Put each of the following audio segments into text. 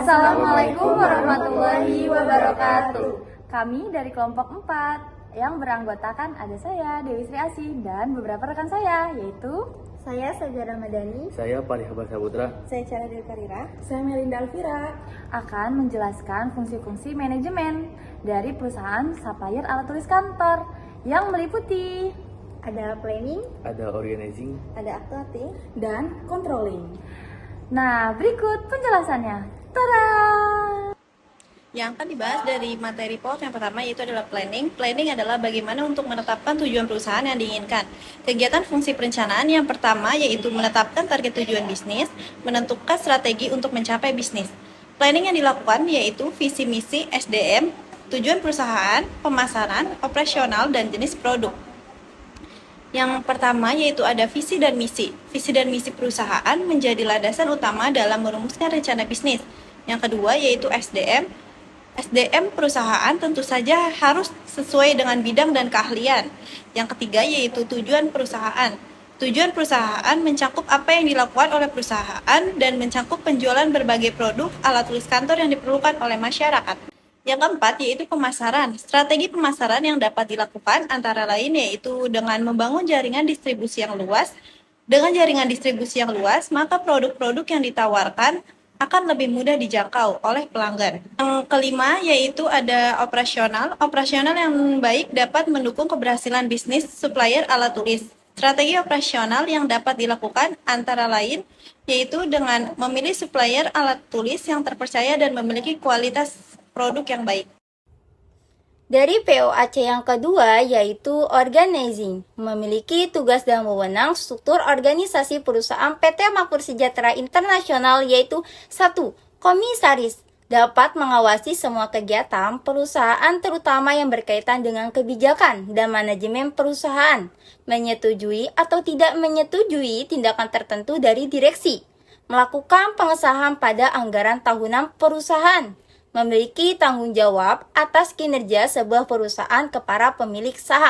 Assalamualaikum warahmatullahi wabarakatuh. Kami dari kelompok 4 yang beranggotakan ada saya, Dewi Sri Asih, dan beberapa rekan saya, yaitu saya Sajah Ramadhani, saya Parihaba Saputra, saya Cara Dewi Karira, saya Melinda Alvira, akan menjelaskan fungsi-fungsi manajemen dari perusahaan supplier alat tulis kantor yang meliputi ada planning, ada organizing, ada actuating, dan controlling. Nah, berikut penjelasannya. Tada! Yang akan dibahas dari materi POS yang pertama yaitu adalah planning. Planning adalah bagaimana untuk menetapkan tujuan perusahaan yang diinginkan. Kegiatan fungsi perencanaan yang pertama yaitu menetapkan target tujuan bisnis, menentukan strategi untuk mencapai bisnis. Planning yang dilakukan yaitu visi misi, SDM, tujuan perusahaan, pemasaran, operasional, dan jenis produk. Yang pertama yaitu ada visi dan misi. Visi dan misi perusahaan menjadi landasan utama dalam merumuskan rencana bisnis. Yang kedua yaitu SDM. SDM perusahaan tentu saja harus sesuai dengan bidang dan keahlian. Yang ketiga yaitu tujuan perusahaan. Tujuan perusahaan mencakup apa yang dilakukan oleh perusahaan dan mencakup penjualan berbagai produk alat tulis kantor yang diperlukan oleh masyarakat. Yang keempat yaitu pemasaran. Strategi pemasaran yang dapat dilakukan antara lain yaitu dengan membangun jaringan distribusi yang luas. Dengan jaringan distribusi yang luas, maka produk-produk yang ditawarkan akan lebih mudah dijangkau oleh pelanggan. Yang kelima yaitu ada operasional. Operasional yang baik dapat mendukung keberhasilan bisnis supplier alat tulis. Strategi operasional yang dapat dilakukan antara lain yaitu dengan memilih supplier alat tulis yang terpercaya dan memiliki kualitas produk yang baik. Dari POAC yang kedua yaitu organizing, memiliki tugas dan wewenang struktur organisasi perusahaan PT Makmur Sejahtera Internasional yaitu 1. Komisaris dapat mengawasi semua kegiatan perusahaan terutama yang berkaitan dengan kebijakan dan manajemen perusahaan, menyetujui atau tidak menyetujui tindakan tertentu dari direksi, melakukan pengesahan pada anggaran tahunan perusahaan, memiliki tanggung jawab atas kinerja sebuah perusahaan ke para pemilik saham.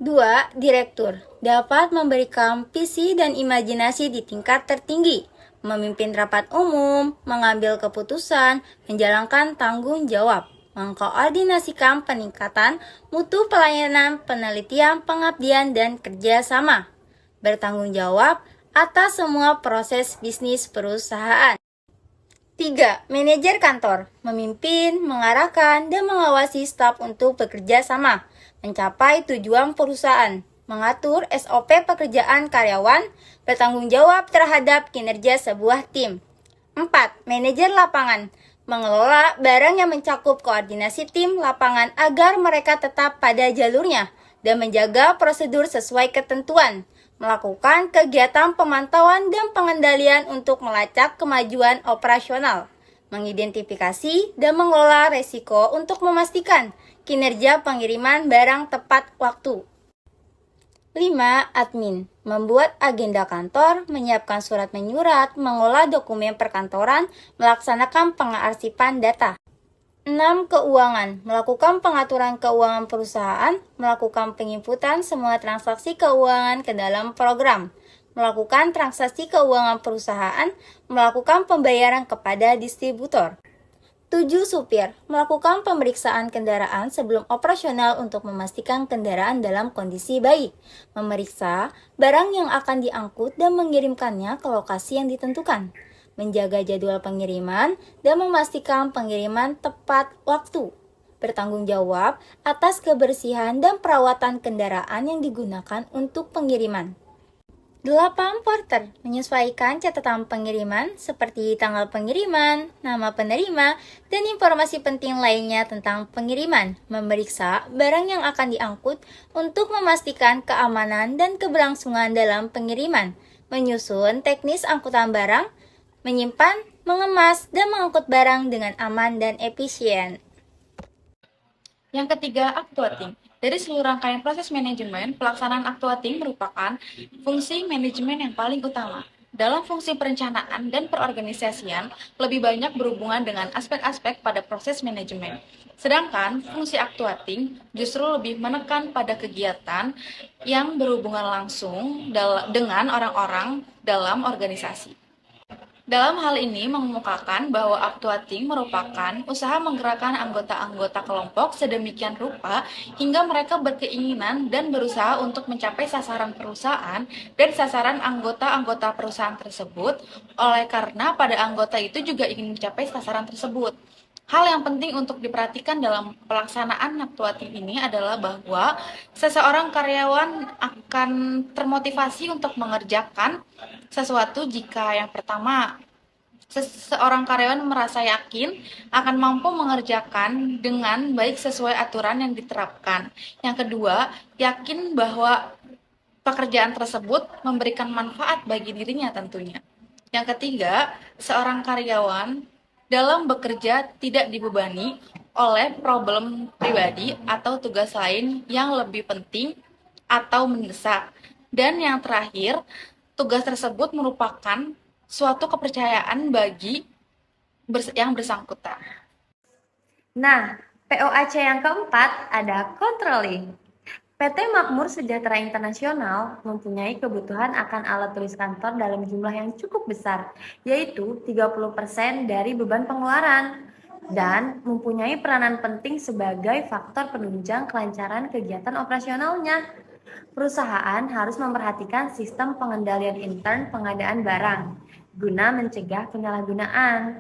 2. Direktur dapat memberikan visi dan imajinasi di tingkat tertinggi, memimpin rapat umum, mengambil keputusan, menjalankan tanggung jawab, mengkoordinasikan peningkatan mutu pelayanan, penelitian, pengabdian, dan kerjasama, bertanggung jawab atas semua proses bisnis perusahaan. 3. Manajer kantor, memimpin, mengarahkan, dan mengawasi staf untuk bekerja sama, mencapai tujuan perusahaan, mengatur SOP pekerjaan karyawan, bertanggung jawab terhadap kinerja sebuah tim. 4. Manajer lapangan, mengelola barang yang mencakup koordinasi tim lapangan agar mereka tetap pada jalurnya, dan menjaga prosedur sesuai ketentuan, melakukan kegiatan pemantauan dan pengendalian untuk melacak kemajuan operasional, mengidentifikasi dan mengelola resiko untuk memastikan kinerja pengiriman barang tepat waktu. 5. Admin, membuat agenda kantor, menyiapkan surat menyurat, mengolah dokumen perkantoran, melaksanakan pengarsipan data. 6. Keuangan, melakukan pengaturan keuangan perusahaan, melakukan penginputan semua transaksi keuangan ke dalam program, melakukan transaksi keuangan perusahaan, melakukan pembayaran kepada distributor. 7. Supir, melakukan pemeriksaan kendaraan sebelum operasional untuk memastikan kendaraan dalam kondisi baik, memeriksa barang yang akan diangkut dan mengirimkannya ke lokasi yang ditentukan, menjaga jadwal pengiriman, dan memastikan pengiriman tepat waktu, bertanggung jawab atas kebersihan dan perawatan kendaraan yang digunakan untuk pengiriman. 8. Porter, menyesuaikan catatan pengiriman seperti tanggal pengiriman, nama penerima, dan informasi penting lainnya tentang pengiriman, memeriksa barang yang akan diangkut untuk memastikan keamanan dan keberlangsungan dalam pengiriman, menyusun teknis angkutan barang, menyimpan, mengemas, dan mengangkut barang dengan aman dan efisien. Yang ketiga, actuating. Dari seluruh rangkaian proses manajemen, pelaksanaan actuating merupakan fungsi manajemen yang paling utama. Dalam fungsi perencanaan dan perorganisasian, lebih banyak berhubungan dengan aspek-aspek pada proses manajemen. Sedangkan fungsi actuating justru lebih menekan pada kegiatan yang berhubungan langsung dengan orang-orang dalam organisasi. Dalam hal ini mengemukakan bahwa Aktuating merupakan usaha menggerakkan anggota-anggota kelompok sedemikian rupa hingga mereka berkeinginan dan berusaha untuk mencapai sasaran perusahaan dan sasaran anggota-anggota perusahaan tersebut, oleh karena pada anggota itu juga ingin mencapai sasaran tersebut. Hal yang penting untuk diperhatikan dalam pelaksanaan Aktuating ini adalah bahwa seseorang karyawan akan termotivasi untuk mengerjakan sesuatu jika yang pertama seorang karyawan merasa yakin akan mampu mengerjakan dengan baik sesuai aturan yang diterapkan. Yang kedua, yakin bahwa pekerjaan tersebut memberikan manfaat bagi dirinya tentunya. Yang ketiga, seorang karyawan dalam bekerja tidak dibebani oleh problem pribadi atau tugas lain yang lebih penting atau mendesak. Dan yang terakhir, tugas tersebut merupakan suatu kepercayaan bagi yang bersangkutan. Nah, POAC yang keempat ada controlling. PT Makmur Sejahtera Internasional mempunyai kebutuhan akan alat tulis kantor dalam jumlah yang cukup besar, yaitu 30% dari beban pengeluaran, dan mempunyai peranan penting sebagai faktor penunjang kelancaran kegiatan operasionalnya. Perusahaan harus memperhatikan sistem pengendalian intern pengadaan barang, guna mencegah penyalahgunaan.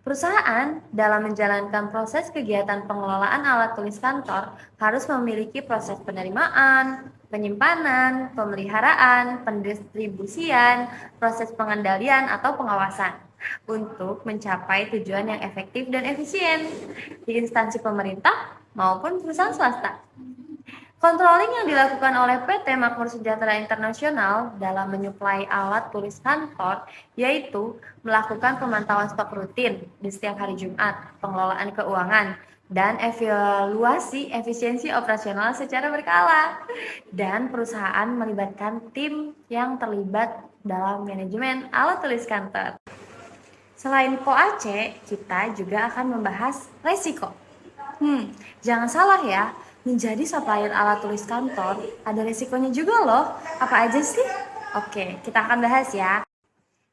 Perusahaan dalam menjalankan proses kegiatan pengelolaan alat tulis kantor harus memiliki proses penerimaan, penyimpanan, pemeliharaan, pendistribusian, proses pengendalian atau pengawasan untuk mencapai tujuan yang efektif dan efisien di instansi pemerintah maupun perusahaan swasta. Controlling yang dilakukan oleh PT Makmur Sejahtera Internasional dalam menyuplai alat tulis kantor yaitu melakukan pemantauan stok rutin di setiap hari Jumat, pengelolaan keuangan, dan evaluasi efisiensi operasional secara berkala. Dan perusahaan melibatkan tim yang terlibat dalam manajemen alat tulis kantor. Selain POAC, kita juga akan membahas resiko. Jangan salah ya, menjadi supplier alat tulis kantor ada resikonya juga loh. Apa aja sih? Oke, kita akan bahas ya.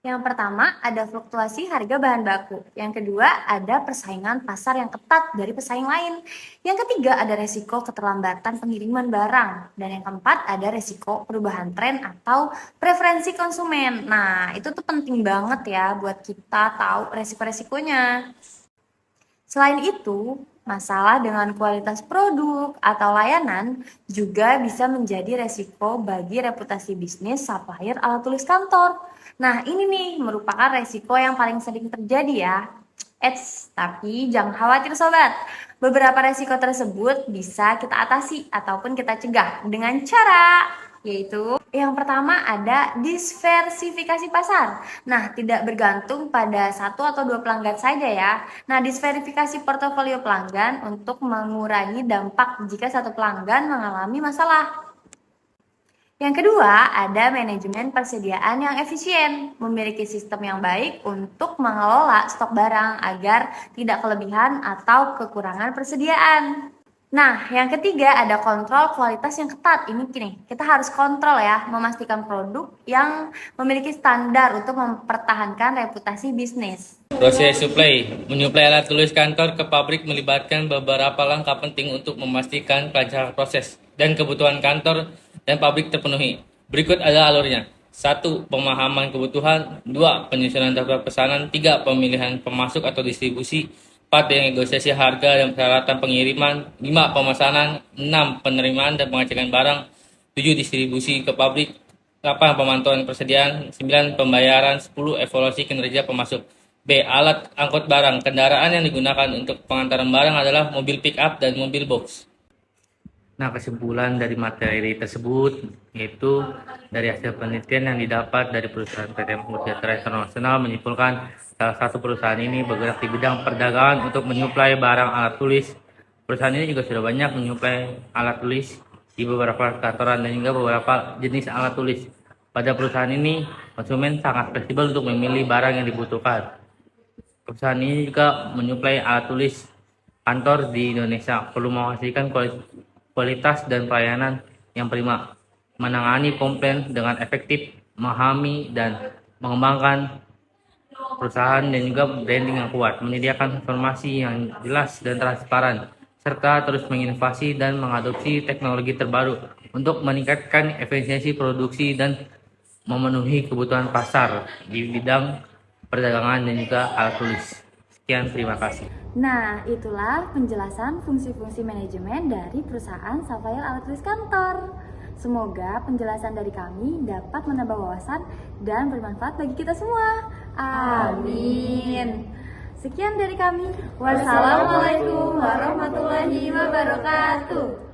Yang pertama ada fluktuasi harga bahan baku. Yang kedua ada persaingan pasar yang ketat dari pesaing lain. Yang ketiga ada resiko keterlambatan pengiriman barang. Dan yang keempat ada resiko perubahan tren atau preferensi konsumen. Nah, itu tuh penting banget ya buat kita tahu resiko-resikonya. Selain itu, masalah dengan kualitas produk atau layanan juga bisa menjadi resiko bagi reputasi bisnis supplier alat tulis kantor. Nah, ini nih merupakan resiko yang paling sering terjadi ya. Tapi jangan khawatir sobat. Beberapa resiko tersebut bisa kita atasi ataupun kita cegah dengan cara yaitu yang pertama ada diversifikasi pasar. Nah, tidak bergantung pada satu atau dua pelanggan saja ya. Nah, diversifikasi portofolio pelanggan untuk mengurangi dampak jika satu pelanggan mengalami masalah. Yang kedua, ada manajemen persediaan yang efisien, memiliki sistem yang baik untuk mengelola stok barang agar tidak kelebihan atau kekurangan persediaan. Nah, yang ketiga ada kontrol kualitas yang ketat. Ini gini, kita harus kontrol ya, memastikan produk yang memiliki standar untuk mempertahankan reputasi bisnis. Proses menyuplai alat tulis kantor ke pabrik melibatkan beberapa langkah penting untuk memastikan kelancaran proses dan kebutuhan kantor dan pabrik terpenuhi. Berikut adalah alurnya. 1. Pemahaman kebutuhan. 2. Penyusunan daftar pesanan. 3. Pemilihan pemasok atau distribusi. 4. Negosiasi harga dan persyaratan pengiriman. 5. Pemesanan. 6. Penerimaan dan pengecekan barang. 7. Distribusi ke pabrik. 8. Pemantauan persediaan. 9. Pembayaran. 10. Evaluasi kinerja pemasok. B. Alat angkut barang. Kendaraan yang digunakan untuk pengantaran barang adalah mobil pick up dan mobil box. Nah, kesimpulan dari materi tersebut yaitu dari hasil penelitian yang didapat dari perusahaan PT Makmur Sejahtera Internasional menyimpulkan salah satu perusahaan ini bergerak di bidang perdagangan untuk menyuplai barang alat tulis. Perusahaan ini juga sudah banyak menyuplai alat tulis di beberapa kantoran dan juga beberapa jenis alat tulis. Pada perusahaan ini, konsumen sangat fleksibel untuk memilih barang yang dibutuhkan. Perusahaan ini juga menyuplai alat tulis kantor di Indonesia, perlu menghasilkan kualitas dan pelayanan yang prima, menangani komplain dengan efektif, memahami dan mengembangkan perusahaan dan juga branding yang kuat, menyediakan informasi yang jelas dan transparan, serta terus menginovasi dan mengadopsi teknologi terbaru untuk meningkatkan efisiensi produksi dan memenuhi kebutuhan pasar di bidang perdagangan dan juga alat tulis. Sekian, terima kasih. Nah, itulah penjelasan fungsi-fungsi manajemen dari perusahaan Sapphire Alat Tulis Kantor. Semoga penjelasan dari kami dapat menambah wawasan dan bermanfaat bagi kita semua. Amin. Sekian dari kami. Wassalamualaikum warahmatullahi wabarakatuh.